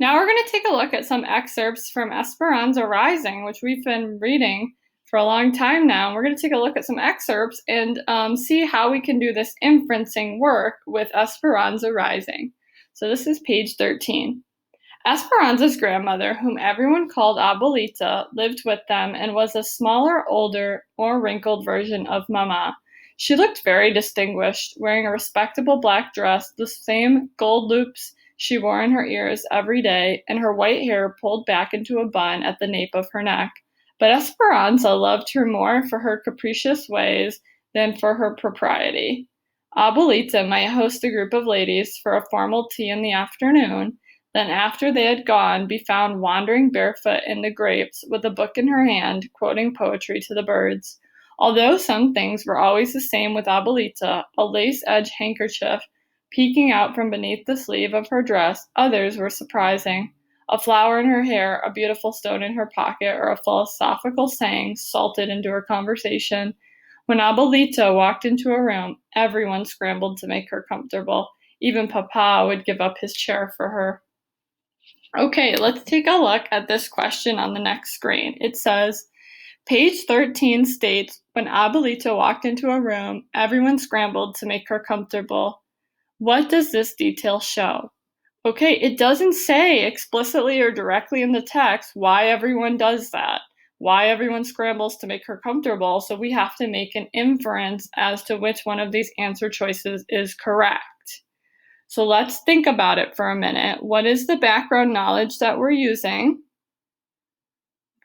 Now we're going to take a look at some excerpts from Esperanza Rising, which we've been reading for a long time now. We're going to take a look at some excerpts and see how we can do this inferencing work with Esperanza Rising. So this is page 13. Esperanza's grandmother, whom everyone called Abuelita, lived with them and was a smaller, older, more wrinkled version of Mama. She looked very distinguished, wearing a respectable black dress, the same gold loops she wore in her ears every day, and her white hair pulled back into a bun at the nape of her neck. But Esperanza loved her more for her capricious ways than for her propriety. Abuelita might host a group of ladies for a formal tea in the afternoon, then after they had gone, be found wandering barefoot in the grapes with a book in her hand, quoting poetry to the birds. Although some things were always the same with Abuelita, a lace-edged handkerchief peeking out from beneath the sleeve of her dress, others were surprising. A flower in her hair, a beautiful stone in her pocket, or a philosophical saying salted into her conversation. When Abuelita walked into a room, everyone scrambled to make her comfortable. Even Papa would give up his chair for her. Okay, let's take a look at this question on the next screen. It says, page 13 states, when Abuelita walked into a room, everyone scrambled to make her comfortable. What does this detail show? Okay, it doesn't say explicitly or directly in the text why everyone does that, why everyone scrambles to make her comfortable, so we have to make an inference as to which one of these answer choices is correct. So let's think about it for a minute. What is the background knowledge that we're using?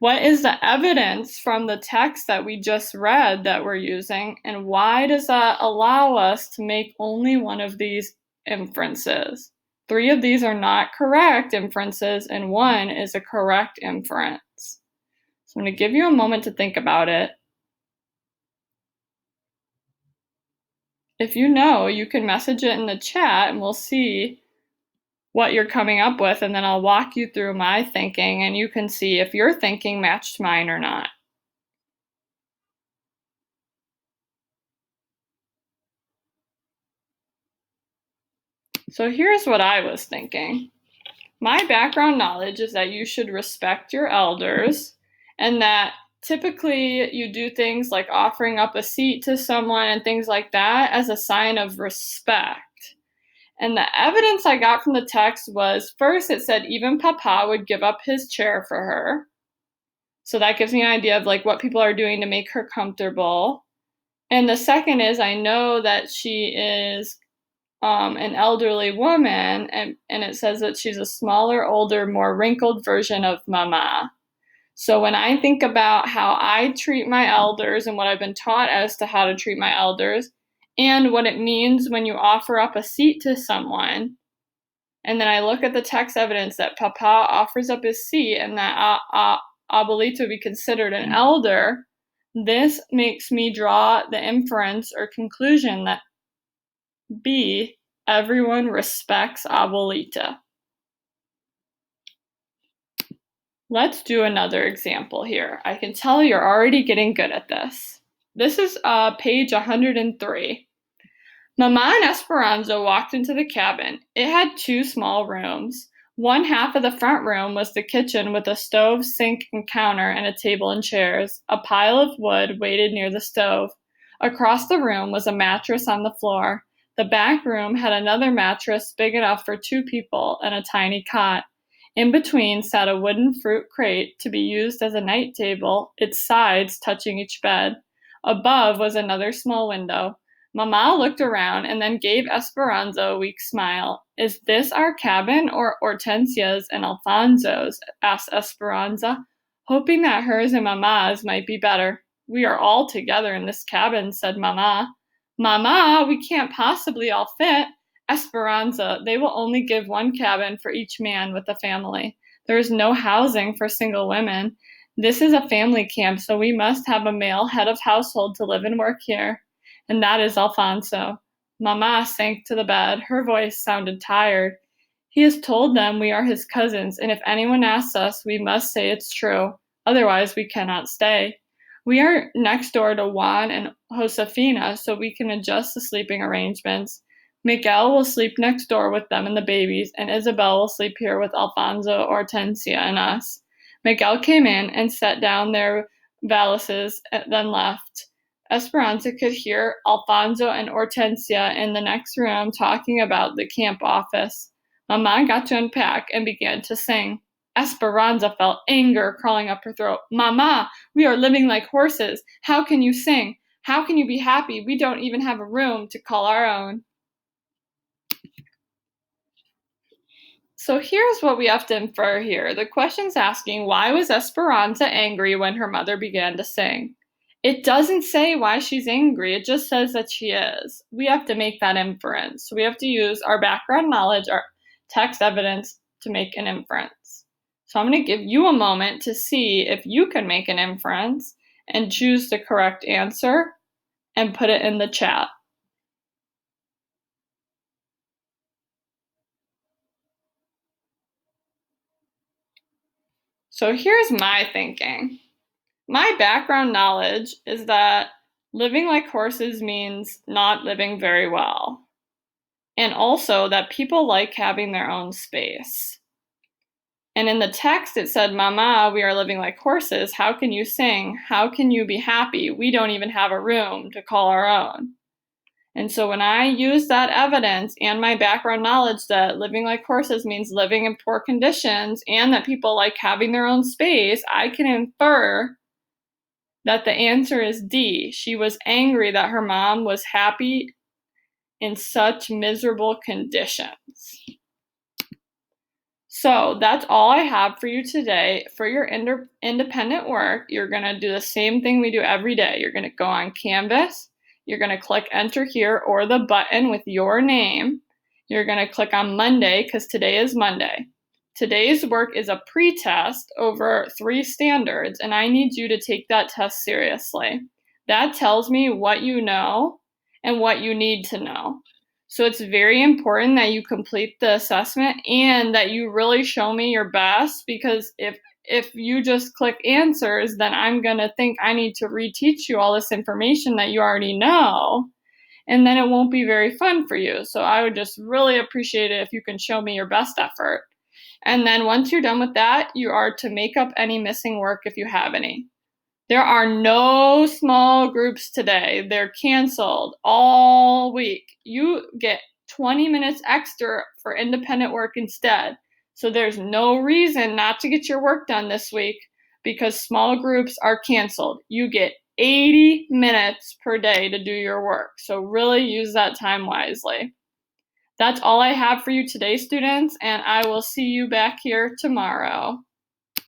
What is the evidence from the text that we just read that we're using? And why does that allow us to make only one of these inferences? 3 of these are not correct inferences, and 1 is a correct inference. So I'm going to give you a moment to think about it. If you know, you can message it in the chat and we'll see what you're coming up with, and then I'll walk you through my thinking and you can see if your thinking matched mine or not. So here's what I was thinking. My background knowledge is that you should respect your elders, and that typically you do things like offering up a seat to someone and things like that as a sign of respect. And the evidence I got from the text was, first it said even Papa would give up his chair for her. So that gives me an idea of like what people are doing to make her comfortable. And the second is I know that she is an elderly woman, and it says that she's a smaller, older, more wrinkled version of Mama. So when I think about how I treat my elders and what I've been taught as to how to treat my elders, and what it means when you offer up a seat to someone, and then I look at the text evidence that Papa offers up his seat and that Abuelita would be considered an elder, this makes me draw the inference or conclusion that B, everyone respects Abuelita. Let's do another example here. I can tell you're already getting good at this. This is page 103. Mama and Esperanza walked into the cabin. It had 2 small rooms. One half of the front room was the kitchen with a stove, sink, and counter, and a table and chairs. A pile of wood waited near the stove. Across the room was a mattress on the floor. The back room had another mattress big enough for 2 people and a tiny cot. In between sat a wooden fruit crate to be used as a night table, its sides touching each bed. Above was another small window. Mama looked around and then gave Esperanza a weak smile. Is this our cabin or Hortensia's and Alfonso's? Asked Esperanza, hoping that hers and Mama's might be better. We are all together in this cabin, said Mama. Mama, we can't possibly all fit. Esperanza, they will only give 1 cabin for each man with a family. There is no housing for single women. This is a family camp, so we must have a male head of household to live and work here. And that is Alfonso. Mama sank to the bed. Her voice sounded tired. He has told them we are his cousins, and if anyone asks us, we must say it's true. Otherwise, we cannot stay. We are next door to Juan and Josefina, so we can adjust the sleeping arrangements. Miguel will sleep next door with them and the babies, and Isabel will sleep here with Alfonso, Hortensia, and us. Miguel came in and set down their valises, then left. Esperanza could hear Alfonso and Hortensia in the next room talking about the camp office. Mama got to unpack and began to sing. Esperanza felt anger crawling up her throat. Mama, we are living like horses. How can you sing? How can you be happy? We don't even have a room to call our own. So here's what we have to infer here. The question's asking, why was Esperanza angry when her mother began to sing? It doesn't say why she's angry. It just says that she is. We have to make that inference. So we have to use our background knowledge, our text evidence to make an inference. So I'm going to give you a moment to see if you can make an inference and choose the correct answer and put it in the chat. So here's my thinking. My background knowledge is that living like horses means not living very well. And also that people like having their own space. And in the text it said, Mama, we are living like horses. How can you sing? How can you be happy? We don't even have a room to call our own. And so when I use that evidence and my background knowledge that living like horses means living in poor conditions and that people like having their own space, I can infer that the answer is D. She was angry that her mom was happy in such miserable conditions. So that's all I have for you today. For your independent work, you're going to do the same thing we do every day. You're going to go on Canvas. You're going to click enter here or the button with your name. You're going to click on Monday because today is Monday. Today's work is a pre-test over 3 standards, and I need you to take that test seriously. That tells me what you know and what you need to know. So it's very important that you complete the assessment and that you really show me your best, because if you just click answers, then I'm going to think I need to reteach you all this information that you already know, and then it won't be very fun for you. So I would just really appreciate it if you can show me your best effort. And then once you're done with that, you are to make up any missing work if you have any. There are no small groups today. They're canceled all week. You get 20 minutes extra for independent work instead. So there's no reason not to get your work done this week because small groups are canceled. You get 80 minutes per day to do your work. So really use that time wisely. That's all I have for you today, students, and I will see you back here tomorrow.